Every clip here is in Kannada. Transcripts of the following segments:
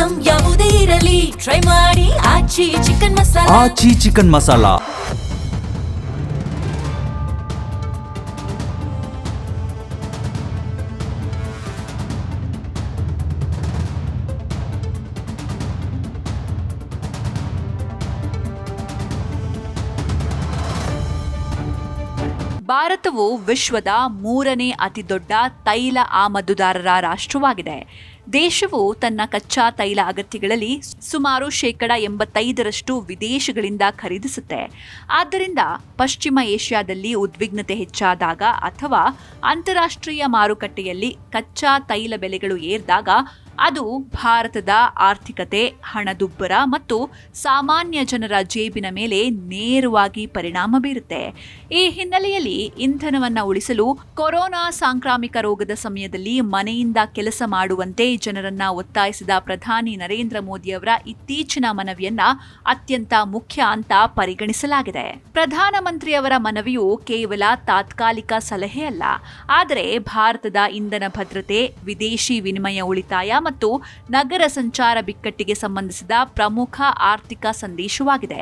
ಐಟಂ ಯಾವುದೇ ಇರಲಿ ಟ್ರೈ ಮಾಡಿ ಆಚಿ ಚಿಕನ್ ಮಸಾಲಾ. ಆಚಿ ಚಿಕನ್ ಮಸಾಲಾ. ಭಾರತವು ವಿಶ್ವದ 3ನೇ ಅತಿದೊಡ್ಡ ತೈಲ ಆಮದುದಾರರ ರಾಷ್ಟ್ರವಾಗಿದೆ. ದೇಶವು ತನ್ನ ಕಚ್ಚಾ ತೈಲ ಅಗತ್ಯಗಳಲ್ಲಿ ಸುಮಾರು 85% ವಿದೇಶಗಳಿಂದ ಖರೀದಿಸುತ್ತೆ. ಆದ್ದರಿಂದ ಪಶ್ಚಿಮ ಏಷ್ಯಾದಲ್ಲಿ ಉದ್ವಿಗ್ನತೆ ಹೆಚ್ಚಾದಾಗ ಅಥವಾ ಅಂತಾರಾಷ್ಟ್ರೀಯ ಮಾರುಕಟ್ಟೆಯಲ್ಲಿ ಕಚ್ಚಾ ತೈಲ ಬೆಲೆಗಳು ಏರಿದಾಗ ಅದು ಭಾರತದ ಆರ್ಥಿಕತೆ, ಹಣದುಬ್ಬರ ಮತ್ತು ಸಾಮಾನ್ಯ ಜನರ ಜೇಬಿನ ಮೇಲೆ ನೇರವಾಗಿ ಪರಿಣಾಮ ಬೀರುತ್ತೆ. ಈ ಹಿನ್ನೆಲೆಯಲ್ಲಿ ಇಂಧನವನ್ನು ಉಳಿಸಲು ಕೊರೋನಾ ಸಾಂಕ್ರಾಮಿಕ ರೋಗದ ಸಮಯದಲ್ಲಿ ಮನೆಯಿಂದ ಕೆಲಸ ಮಾಡುವಂತೆ ಜನರನ್ನ ಒತ್ತಾಯಿಸಿದ ಪ್ರಧಾನಿ ನರೇಂದ್ರ ಮೋದಿಯವರ ಇತ್ತೀಚಿನ ಮನವಿಯನ್ನ ಅತ್ಯಂತ ಮುಖ್ಯ ಅಂತ ಪರಿಗಣಿಸಲಾಗಿದೆ. ಪ್ರಧಾನಮಂತ್ರಿಯವರ ಮನವಿಯು ಕೇವಲ ತಾತ್ಕಾಲಿಕ ಸಲಹೆ ಅಲ್ಲ, ಆದರೆ ಭಾರತದ ಇಂಧನ ಭದ್ರತೆ, ವಿದೇಶಿ ವಿನಿಮಯ ಉಳಿತಾಯ ಮತ್ತು ನಗರ ಸಂಚಾರ ಬಿಕ್ಕಟ್ಟಿಗೆ ಸಂಬಂಧಿಸಿದ ಪ್ರಮುಖ ಆರ್ಥಿಕ ಸಂದೇಶವಾಗಿದೆ.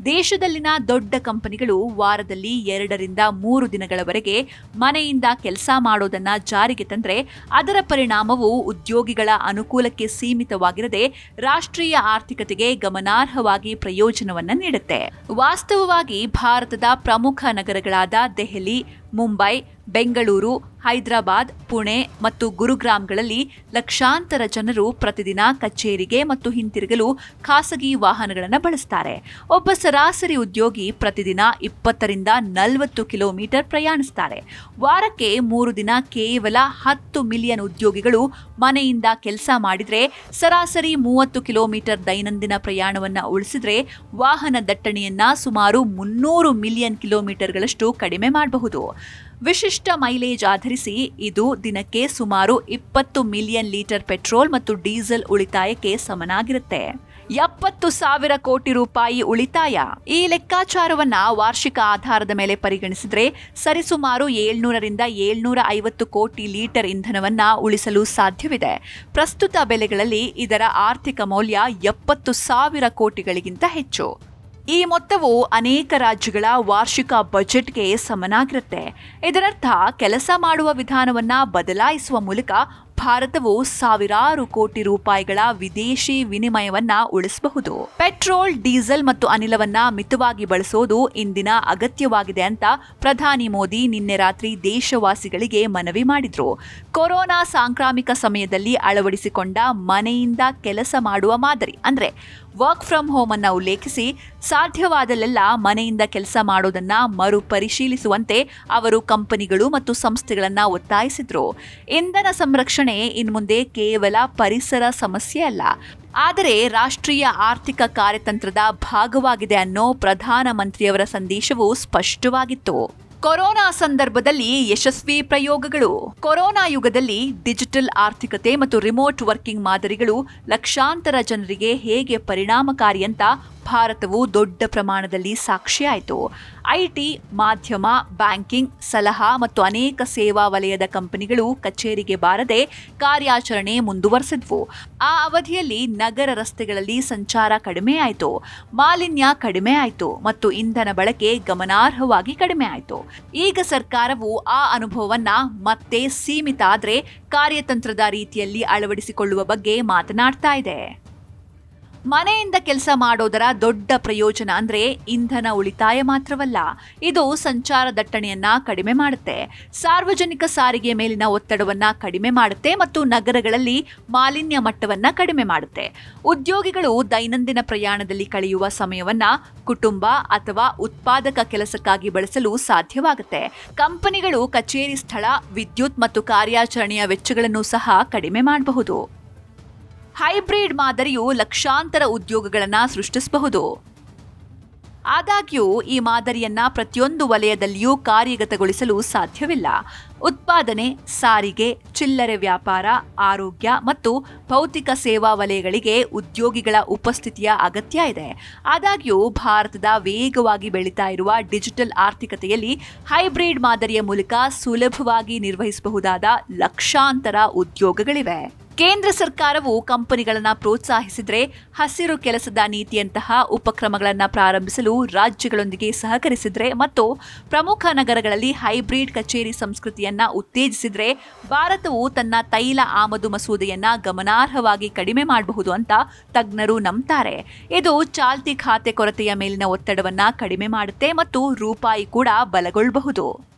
ದೇಶದಲ್ಲಿನ ದೊಡ್ಡ ಕಂಪನಿಗಳು ವಾರದಲ್ಲಿ 2 ರಿಂದ 3 ದಿನಗಳವರೆಗೆ ಮನೆಯಿಂದ ಕೆಲಸ ಮಾಡೋದನ್ನ ಜಾರಿಗೆ ತಂದ್ರೆ ಅದರ ಪರಿಣಾಮವು ಉದ್ಯೋಗಿಗಳ ಅನುಕೂಲಕ್ಕೆ ಸೀಮಿತವಾಗಿರದೆ ರಾಷ್ಟ್ರೀಯ ಆರ್ಥಿಕತೆಗೆ ಗಮನಾರ್ಹವಾಗಿ ಪ್ರಯೋಜನವನ್ನ ನೀಡುತ್ತೆ. ವಾಸ್ತವವಾಗಿ ಭಾರತದ ಪ್ರಮುಖ ನಗರಗಳಾದ ದೆಹಲಿ, ಮುಂಬೈ, ಬೆಂಗಳೂರು, ಹೈದರಾಬಾದ್, ಪುಣೆ ಮತ್ತು ಗುರುಗ್ರಾಮ್ಗಳಲ್ಲಿ ಲಕ್ಷಾಂತರ ಜನರು ಪ್ರತಿದಿನ ಕಚೇರಿಗೆ ಮತ್ತು ಹಿಂತಿರುಗಲು ಖಾಸಗಿ ವಾಹನಗಳನ್ನು ಬಳಸ್ತಾರೆ. ಒಬ್ಬ ಸರಾಸರಿ ಉದ್ಯೋಗಿ ಪ್ರತಿದಿನ 20 ರಿಂದ 40 ಕಿಲೋಮೀಟರ್ ಪ್ರಯಾಣಿಸ್ತಾರೆ. ವಾರಕ್ಕೆ 3 ದಿನ ಕೇವಲ 10 ಮಿಲಿಯನ್ ಉದ್ಯೋಗಿಗಳು ಮನೆಯಿಂದ ಕೆಲಸ ಮಾಡಿದ್ರೆ ಸರಾಸರಿ 30 ಕಿಲೋಮೀಟರ್ ದೈನಂದಿನ ಪ್ರಯಾಣವನ್ನು ಉಳಿಸಿದ್ರೆ ವಾಹನ ದಟ್ಟಣೆಯನ್ನ ಸುಮಾರು 300 ಮಿಲಿಯನ್ ಕಿಲೋಮೀಟರ್ಗಳಷ್ಟು ಕಡಿಮೆ ಮಾಡಬಹುದು. ವಿಶಿಷ್ಟ ಮೈಲೇಜ್ ಆಧರಿಸಿ ಇದು ದಿನಕ್ಕೆ ಸುಮಾರು 20 ಮಿಲಿಯನ್ ಲೀಟರ್ ಪೆಟ್ರೋಲ್ ಮತ್ತು ಡೀಸೆಲ್ ಉಳಿತಾಯಕ್ಕೆ ಸಮನಾಗಿರುತ್ತೆ. 70,000 ಕೋಟಿ ರೂಪಾಯಿ ಉಳಿತಾಯ. ಈ ಲೆಕ್ಕಾಚಾರವನ್ನ ವಾರ್ಷಿಕ ಆಧಾರದ ಮೇಲೆ ಪರಿಗಣಿಸಿದ್ರೆ ಸರಿಸುಮಾರು 700 ರಿಂದ 750 ಕೋಟಿ ಲೀಟರ್ ಇಂಧನವನ್ನ ಉಳಿಸಲು ಸಾಧ್ಯವಿದೆ. ಪ್ರಸ್ತುತ ಬೆಲೆಗಳಲ್ಲಿ ಇದರ ಆರ್ಥಿಕ ಮೌಲ್ಯ 70,000 ಕೋಟಿಗಳಿಗಿಂತ ಹೆಚ್ಚು. ಈ ಮೊತ್ತವು ಅನೇಕ ರಾಜ್ಯಗಳ ವಾರ್ಷಿಕ ಬಜೆಟ್ಗೆ ಸಮನಾಗಿರುತ್ತೆ. ಇದರರ್ಥ ಕೆಲಸ ಮಾಡುವ ವಿಧಾನವನ್ನ ಬದಲಾಯಿಸುವ ಮೂಲಕ ಭಾರತವು ಸಾವಿರಾರು ಕೋಟಿ ರೂಪಾಯಿಗಳ ವಿದೇಶಿ ವಿನಿಮಯವನ್ನ ಉಳಿಸಬಹುದು. ಪೆಟ್ರೋಲ್, ಡೀಸೆಲ್ ಮತ್ತು ಅನಿಲವನ್ನ ಮಿತವಾಗಿ ಬಳಸೋದು ಇಂದಿನ ಅಗತ್ಯವಾಗಿದೆ ಅಂತ ಪ್ರಧಾನಿ ಮೋದಿ ನಿನ್ನೆ ರಾತ್ರಿ ದೇಶವಾಸಿಗಳಿಗೆ ಮನವಿ ಮಾಡಿದ್ರು. ಕೊರೋನಾ ಸಾಂಕ್ರಾಮಿಕ ಸಮಯದಲ್ಲಿ ಅಳವಡಿಸಿಕೊಂಡ ಮನೆಯಿಂದ ಕೆಲಸ ಮಾಡುವ ಮಾದರಿ ಅಂದ್ರೆ ವರ್ಕ್ ಫ್ರಮ್ ಹೋಮ್ ಅನ್ನ ಉಲ್ಲೇಖಿಸಿ ಸಾಧ್ಯವಾದಲ್ಲೆಲ್ಲ ಮನೆಯಿಂದ ಕೆಲಸ ಮಾಡೋದನ್ನ ಮರುಪರಿಶೀಲಿಸುವಂತೆ ಅವರು ಕಂಪನಿಗಳು ಮತ್ತು ಸಂಸ್ಥೆಗಳನ್ನ ಒತ್ತಾಯಿಸಿದ್ರು. ಇಂಧನ ಸಂರಕ್ಷಣೆ ಇನ್ಮುಂದೆ ಕೇವಲ ಪರಿಸರ ಸಮಸ್ಯೆ ಅಲ್ಲ, ಆದರೆ ರಾಷ್ಟ್ರೀಯ ಆರ್ಥಿಕ ಕಾರ್ಯತಂತ್ರದ ಭಾಗವಾಗಿದೆ ಅನ್ನೋ ಪ್ರಧಾನಮಂತ್ರಿಯವರ ಸಂದೇಶವು ಸ್ಪಷ್ಟವಾಗಿತ್ತು. ಕೊರೋನಾ ಸಂದರ್ಭದಲ್ಲಿ ಯಶಸ್ವಿ ಪ್ರಯೋಗಗಳು. ಕೊರೋನಾ ಯುಗದಲ್ಲಿ ಡಿಜಿಟಲ್ ಆರ್ಥಿಕತೆ ಮತ್ತು ರಿಮೋಟ್ ವರ್ಕಿಂಗ್ ಮಾದರಿಗಳು ಲಕ್ಷಾಂತರ ಜನರಿಗೆ ಹೇಗೆ ಪರಿಣಾಮಕಾರಿ ಅಂತ ಭಾರತವು ದೊಡ್ಡ ಪ್ರಮಾಣದಲ್ಲಿ ಸಾಕ್ಷಿಯಾಯಿತು. ಐಟಿ, ಮಾಧ್ಯಮ, ಬ್ಯಾಂಕಿಂಗ್, ಸಲಹಾ ಮತ್ತು ಅನೇಕ ಸೇವಾ ವಲಯದ ಕಂಪನಿಗಳು ಕಚೇರಿಗೆ ಬಾರದೆ ಕಾರ್ಯಾಚರಣೆ ಮುಂದುವರೆಸಿದ್ವು. ಆ ಅವಧಿಯಲ್ಲಿ ನಗರ ರಸ್ತೆಗಳಲ್ಲಿ ಸಂಚಾರ ಕಡಿಮೆ ಆಯಿತು, ಮಾಲಿನ್ಯ ಕಡಿಮೆ ಆಯಿತು ಮತ್ತು ಇಂಧನ ಬಳಕೆ ಗಮನಾರ್ಹವಾಗಿ ಕಡಿಮೆ ಆಯಿತು. ಈಗ ಸರ್ಕಾರವು ಆ ಅನುಭವವನ್ನ ಮತ್ತೆ ಸೀಮಿತ ಆದರೆ ಕಾರ್ಯತಂತ್ರದ ರೀತಿಯಲ್ಲಿ ಅಳವಡಿಸಿಕೊಳ್ಳುವ ಬಗ್ಗೆ ಮಾತನಾಡ್ತಾ ಇದೆ. ಮನೆಯಿಂದ ಕೆಲಸ ಮಾಡೋದರ ದೊಡ್ಡ ಪ್ರಯೋಜನ ಅಂದ್ರೆ ಇಂಧನ ಉಳಿತಾಯ ಮಾತ್ರವಲ್ಲ, ಇದು ಸಂಚಾರ ದಟ್ಟಣೆಯನ್ನ ಕಡಿಮೆ ಮಾಡುತ್ತೆ, ಸಾರ್ವಜನಿಕ ಸಾರಿಗೆ ಮೇಲಿನ ಒತ್ತಡವನ್ನ ಕಡಿಮೆ ಮಾಡುತ್ತೆ ಮತ್ತು ನಗರಗಳಲ್ಲಿ ಮಾಲಿನ್ಯ ಮಟ್ಟವನ್ನ ಕಡಿಮೆ ಮಾಡುತ್ತೆ. ಉದ್ಯೋಗಿಗಳು ದೈನಂದಿನ ಪ್ರಯಾಣದಲ್ಲಿ ಕಳೆಯುವ ಸಮಯವನ್ನ ಕುಟುಂಬ ಅಥವಾ ಉತ್ಪಾದಕ ಕೆಲಸಕ್ಕಾಗಿ ಬಳಸಲು ಸಾಧ್ಯವಾಗುತ್ತೆ. ಕಂಪನಿಗಳು ಕಚೇರಿ ಸ್ಥಳ, ವಿದ್ಯುತ್ ಮತ್ತು ಕಾರ್ಯಾಚರಣೆಯ ವೆಚ್ಚಗಳನ್ನು ಸಹ ಕಡಿಮೆ ಮಾಡಬಹುದು. ಹೈಬ್ರಿಡ್ ಮಾದರಿಯು ಲಕ್ಷಾಂತರ ಉದ್ಯೋಗಗಳನ್ನು ಸೃಷ್ಟಿಸಬಹುದು. ಆದಾಗ್ಯೂ ಈ ಮಾದರಿಯನ್ನ ಪ್ರತಿಯೊಂದು ವಲಯದಲ್ಲಿಯೂ ಕಾರ್ಯಗತಗೊಳಿಸಲು ಸಾಧ್ಯವಿಲ್ಲ. ಉತ್ಪಾದನೆ, ಸಾರಿಗೆ, ಚಿಲ್ಲರೆ ವ್ಯಾಪಾರ, ಆರೋಗ್ಯ ಮತ್ತು ಭೌತಿಕ ಸೇವಾ ವಲಯಗಳಿಗೆ ಉದ್ಯೋಗಿಗಳ ಉಪಸ್ಥಿತಿಯ ಅಗತ್ಯ ಇದೆ. ಆದಾಗ್ಯೂ ಭಾರತದ ವೇಗವಾಗಿ ಬೆಳೀತಾ ಇರುವ ಡಿಜಿಟಲ್ ಆರ್ಥಿಕತೆಯಲ್ಲಿ ಹೈಬ್ರಿಡ್ ಮಾದರಿಯ ಮೂಲಕ ಸುಲಭವಾಗಿ ನಿರ್ವಹಿಸಬಹುದಾದ ಲಕ್ಷಾಂತರ ಉದ್ಯೋಗಗಳಿವೆ. ಕೇಂದ್ರ ಸರ್ಕಾರವು ಕಂಪನಿಗಳನ್ನು ಪ್ರೋತ್ಸಾಹಿಸಿದರೆ ಹಸಿರು ಕೆಲಸದ ನೀತಿಯಂತಹ ಉಪಕ್ರಮಗಳನ್ನು ಪ್ರಾರಂಭಿಸಲು ರಾಜ್ಯಗಳೊಂದಿಗೆ ಸಹಕರಿಸಿದರೆ ಮತ್ತು ಪ್ರಮುಖ ನಗರಗಳಲ್ಲಿ ಹೈಬ್ರಿಡ್ ಕಚೇರಿ ಸಂಸ್ಕೃತಿಯನ್ನ ಉತ್ತೇಜಿಸಿದರೆ ಭಾರತವು ತನ್ನ ತೈಲ ಆಮದು ಮಸೂದೆಯನ್ನ ಗಮನಾರ್ಹವಾಗಿ ಕಡಿಮೆ ಮಾಡಬಹುದು ಅಂತ ತಜ್ಞರು ನಂಬ್ತಾರೆ. ಇದು ಚಾಲ್ತಿ ಖಾತೆ ಕೊರತೆಯ ಮೇಲಿನ ಒತ್ತಡವನ್ನ ಕಡಿಮೆ ಮಾಡುತ್ತೆ ಮತ್ತು ರೂಪಾಯಿ ಕೂಡ ಬಲಗೊಳ್ಳಬಹುದು.